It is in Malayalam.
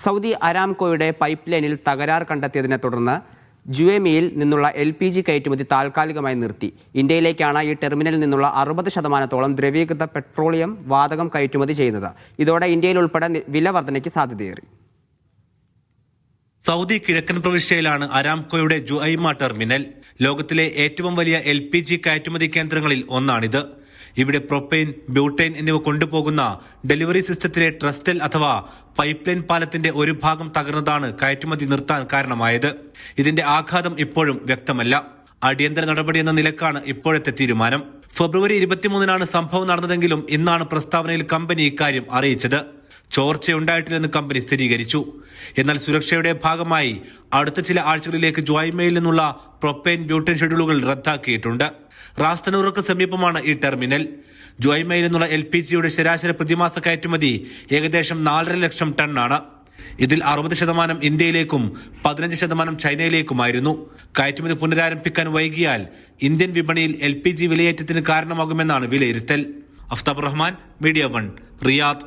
സൗദി അരാംകോയുടെ പൈപ്പ് ലൈനിൽ തകരാർ കണ്ടെത്തിയതിനെ തുടർന്ന് ജുവേമിയിൽ നിന്നുള്ള LPG കയറ്റുമതി താൽക്കാലികമായി നിർത്തി. ഇന്ത്യയിലേക്കാണ് ഈ ടെർമിനലിൽ നിന്നുള്ള 60% ദ്രവീകൃത പെട്രോളിയം വാതകം കയറ്റുമതി ചെയ്യുന്നത്. ഇതോടെ ഇന്ത്യയിൽ ഉൾപ്പെടെ വില വർധനയ്ക്ക് സാധ്യതയേറി. സൗദി കിഴക്കൻ പ്രവിശ്യയിലാണ് അരാംകോയുടെ ജുഐമ ടെർമിനൽ. ലോകത്തിലെ ഏറ്റവും വലിയ LPG കയറ്റുമതി കേന്ദ്രങ്ങളിൽ ഒന്നാണിത്. ഇവിടെ പ്രൊപ്പെയിൻ, ബ്യൂട്ടൈൻ എന്നിവ കൊണ്ടുപോകുന്ന ഡെലിവറി സിസ്റ്റത്തിലെ ട്രസ്റ്റൽ അഥവാ പൈപ്പ് ലൈൻ പാലത്തിന്റെ ഒരു ഭാഗം തകർന്നതാണ് കയറ്റുമതി നിർത്താൻ കാരണമായത്. ഇതിന്റെ ആഘാതം ഇപ്പോഴും വ്യക്തമല്ല. അടിയന്തര നടപടി എന്ന നിലക്കാണ് ഇപ്പോഴത്തെ തീരുമാനം. ഫെബ്രുവരി 23-നാണ് സംഭവം നടന്നതെങ്കിലും ഇന്നാണ് പ്രസ്താവനയിൽ കമ്പനി ഇക്കാര്യം അറിയിച്ചത്. ചോർച്ചയുണ്ടായിട്ടില്ലെന്ന് കമ്പനി സ്ഥിരീകരിച്ചു. എന്നാൽ സുരക്ഷയുടെ ഭാഗമായി അടുത്ത ചില ആഴ്ചകളിലേക്ക് ജുഐമയിൽ നിന്നുള്ള പ്രൊപ്പെയിൻ, ബ്യൂട്ടൈൻ ഷെഡ്യൂളുകൾ റദ്ദാക്കിയിട്ടുണ്ട്. റാസ്തനൂർക്ക് സമീപമാണ് ഈ ടെർമിനൽ. ജുഐമയിൽ നിന്നുള്ള LPGയുടെ ശരാശരി പ്രതിമാസ കയറ്റുമതി ഏകദേശം 4.5 ലക്ഷം ടണ്ണാണ്. ഇതിൽ 60% ഇന്ത്യയിലേക്കും 15% ചൈനയിലേക്കുമായിരുന്നു. കയറ്റുമതി പുനരാരംഭിക്കാൻ വൈകിയാൽ ഇന്ത്യൻ വിപണിയിൽ LPG വിലയേറ്റത്തിന് കാരണമാകുമെന്നാണ് വിലയിരുത്തൽ. Aftab Rahman, media 1, Riyadh.